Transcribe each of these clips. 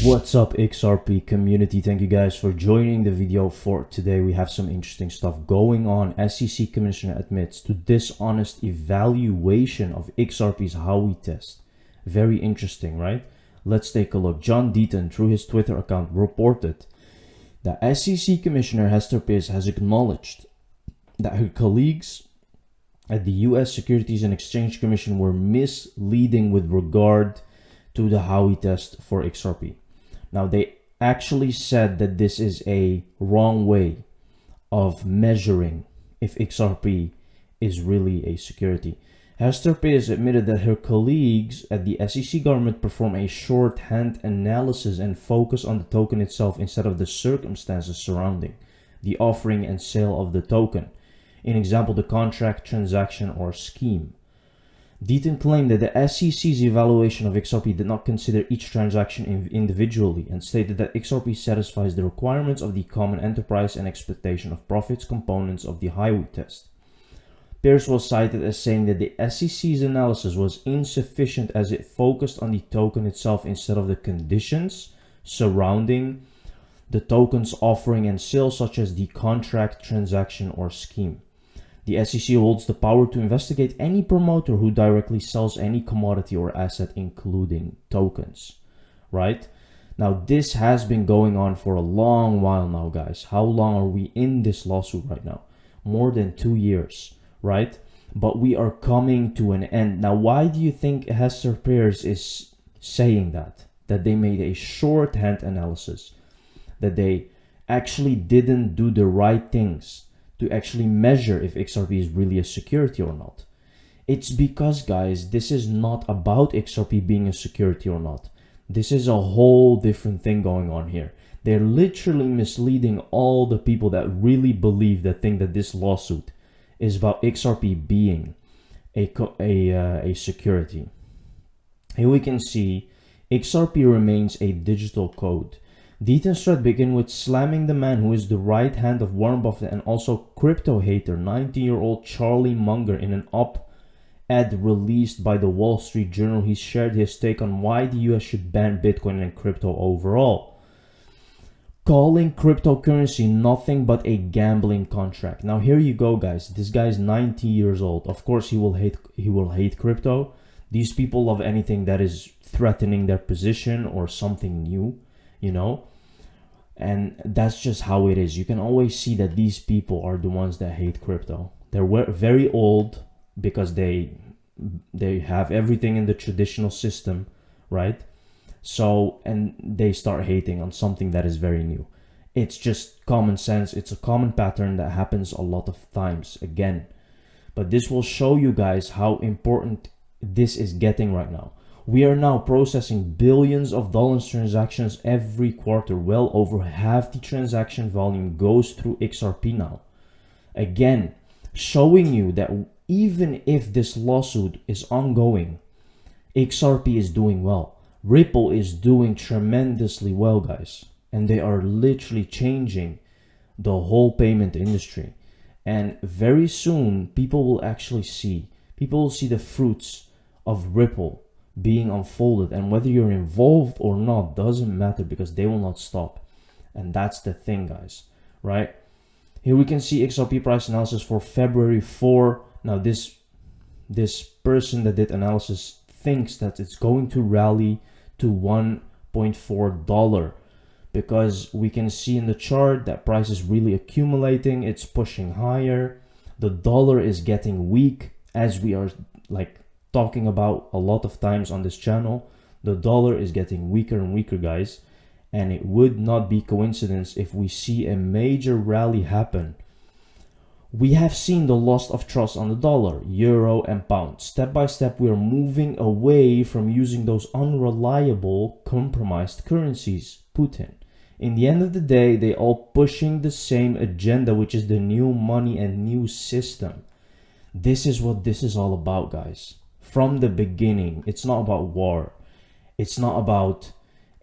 What's up, XRP community? Thank you guys for joining the video for today. We have some interesting stuff going on. SEC Commissioner admits to dishonest evaluation of XRP's Howey test. Very interesting, right? Let's take a look. John Deaton, through his Twitter account, reported that SEC Commissioner Hester Peirce has acknowledged that her colleagues at the US Securities and Exchange Commission were misleading with regard to the Howey test for XRP. Now, they actually said that this is a wrong way of measuring if XRP is really a security. Hester Peirce admitted that her colleagues at the SEC government perform a shorthand analysis and focus on the token itself instead of the circumstances surrounding the offering and sale of the token. In example, the contract, transaction, or scheme. Deaton claimed that the SEC's evaluation of XRP did not consider each transaction individually and stated that XRP satisfies the requirements of the common enterprise and expectation of profits components of the Howey test. Peirce was cited as saying that the SEC's analysis was insufficient as it focused on the token itself instead of the conditions surrounding the token's offering and sale, such as the contract, transaction, or scheme. The SEC holds the power to investigate any promoter who directly sells any commodity or asset, including tokens, right? Now, this has been going on for a long while now, guys. How long are we in this lawsuit right now? More than 2 years, right? But we are coming to an end. Now, why do you think Hester Peirce is saying that? That they made a shorthand analysis, that they actually didn't do the right things to actually measure if XRP is really a security or not. It's because, guys, this is not about XRP being a security or not. This is a whole different thing going on here. They're literally misleading all the people that really believe that think that this lawsuit is about XRP being a security. Here we can see XRP remains a digital code. Deaton's threat began with slamming the man who is the right hand of Warren Buffett and also crypto hater, 19-year-old Charlie Munger. In an op-ed released by the Wall Street Journal, he shared his take on why the US should ban Bitcoin and crypto overall, calling cryptocurrency nothing but a gambling contract. Now here you go, guys. This guy is 90 years old. Of course he will hate crypto. These people love anything that is threatening their position or something new, you know. And that's just how it is. You can always see that these people are the ones that hate crypto. They're very old because they have everything in the traditional system, right? So, and they start hating on something that is very new. It's just common sense. It's a common pattern that happens a lot of times again. But this will show you guys how important this is getting right now. We are now processing billions of dollars transactions every quarter. Well over half the transaction volume goes through XRP now. Again, showing you that even if this lawsuit is ongoing, XRP is doing well. Ripple is doing tremendously well, guys. And they are literally changing the whole payment industry. And very soon, people will see the fruits of Ripple being unfolded, and whether you're involved or not doesn't matter because they will not stop. And that's the thing, guys, right? Here we can see XRP price analysis for February 4. Now this person that did analysis thinks that it's going to rally to $1.4 because we can see in the chart that price is really accumulating. It's pushing higher. The dollar is getting weak, as we are like talking about a lot of times on this channel. The dollar is getting weaker and weaker, guys, and it would not be coincidence if we see a major rally happen. We have seen the loss of trust on the dollar, euro, and pound. Step by step, we are moving away from using those unreliable, compromised currencies. Putin. In the end of the day, they all pushing the same agenda, which is the new money and new system. This is what this is all about, guys. From the beginning, it's not about war. It's not about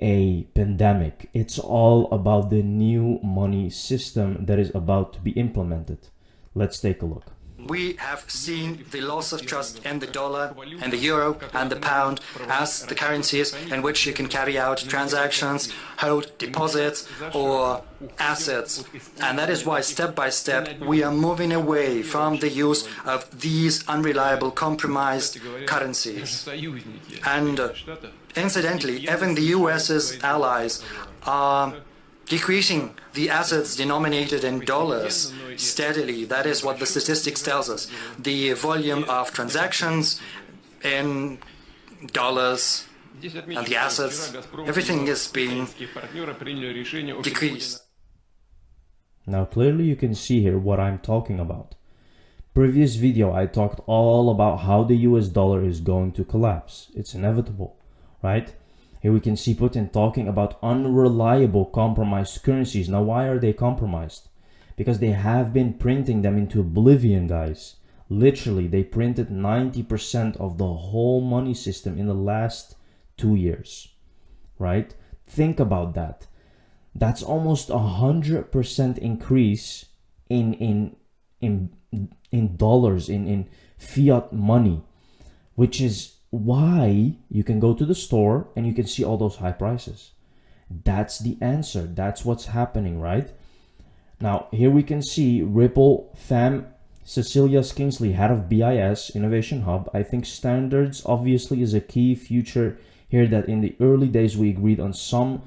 a pandemic. It's all about the new money system that is about to be implemented. Let's take a look. we have seen the loss of trust in the dollar and the euro and the pound as the currencies in which you can carry out transactions, hold deposits or assets. And that is why step by step we are moving away from the use of these unreliable, compromised currencies. And incidentally, even the US's allies are decreasing the assets denominated in dollars steadily. That is what the statistics tells us. The volume of transactions in dollars and the assets, everything is being decreased. Now clearly you can see here what I'm talking about. Previous video I talked all about how the US dollar is going to collapse. It's inevitable, right? Here we can see Putin talking about unreliable, compromised currencies. Now, why are they compromised? Because they have been printing them into oblivion, guys. Literally, they printed 90% of the whole money system in the last 2 years, right? Think about that. That's almost 100% increase in dollars, in fiat money, which is why you can go to the store and you can see all those high prices. That's the answer. That's what's happening, right? Now, here we can see Ripple fam Cecilia Kingsley, head of BIS Innovation Hub. I think standards obviously is a key feature here, that in the early days we agreed on some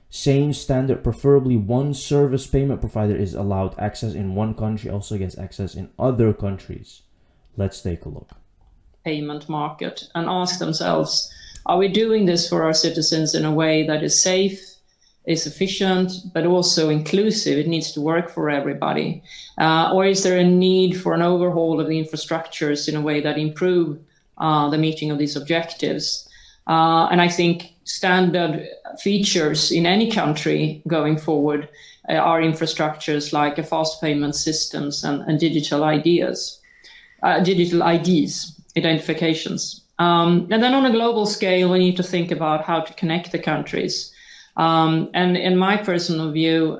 same standard, preferably one service payment provider is allowed access in one country, also gets access in other countries. Let's take a look. Payment market and ask themselves, are we doing this for our citizens in a way that is safe, is efficient, but also inclusive? It needs to work for everybody. Or is there a need for an overhaul of the infrastructures in a way that improve the meeting of these objectives? And I think standard features in any country going forward are infrastructures like a fast payment systems and digital IDs, identifications. And then on a global scale, we need to think about how to connect the countries. And in my personal view,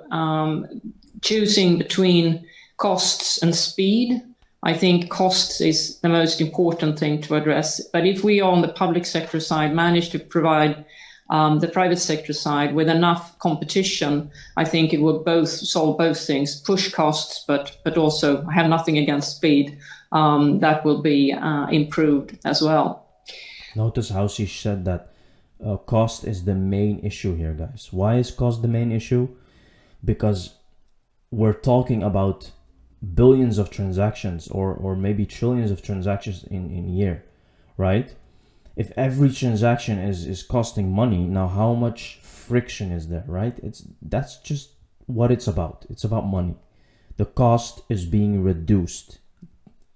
choosing between costs and speed, I think costs is the most important thing to address. But if we on the public sector side manage to provide the private sector side with enough competition, I think it will both solve both things, push costs, but also have nothing against speed. That will be improved as well. Notice how she said that cost is the main issue here, guys. Why is cost the main issue? Because we're talking about billions of transactions or maybe trillions of transactions in a year, right? If every transaction is costing money, now how much friction is there, right? That's just what it's about. It's about money. The cost is being reduced.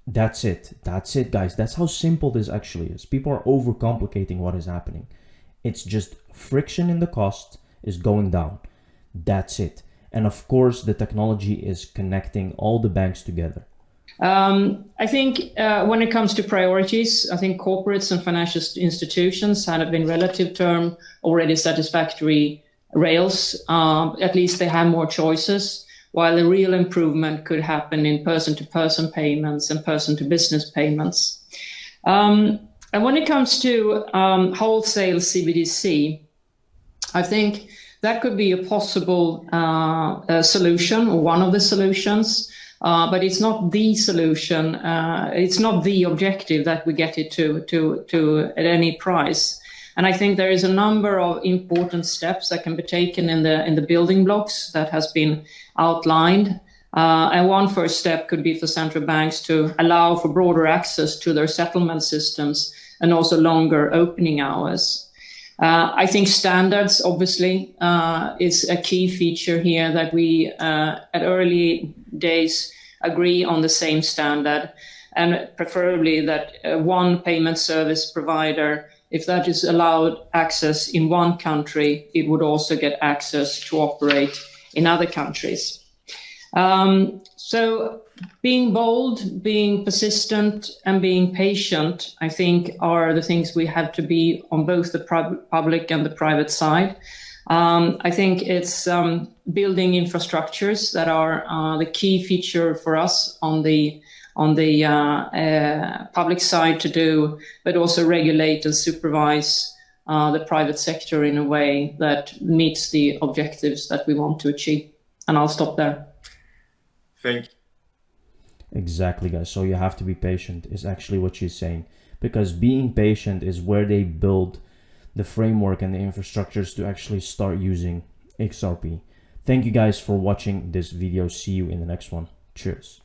That's it. That's it, guys. That's how simple this actually is. People are overcomplicating what is happening. It's just friction in the cost is going down. That's it. And of course, the technology is connecting all the banks together. I think when it comes to priorities, I think corporates and financial institutions have in relative term already satisfactory rails. At least they have more choices, while the real improvement could happen in person-to-person payments and person-to-business payments. And when it comes to wholesale CBDC, I think that could be a possible solution, or one of the solutions, but it's not the solution. It's not the objective that we get it to at any price. And I think there is a number of important steps that can be taken in the building blocks that has been outlined. And one first step could be for central banks to allow for broader access to their settlement systems and also longer opening hours. I think standards, obviously, is a key feature here, that we at early days agree on the same standard, and preferably that one payment service provider, if that is allowed access in one country, it would also get access to operate in other countries. So being bold, being persistent, and being patient, I think, are the things we have to be on both the public and the private side. I think it's building infrastructures that are the key feature for us on the on the public side to do, but also regulate and supervise the private sector in a way that meets the objectives that we want to achieve. And I'll stop there. Thank you. Exactly, guys. So you have to be patient is actually what she's saying, because being patient is where they build the framework and the infrastructures to actually start using XRP. Thank you guys for watching this video. See you in the next one. Cheers.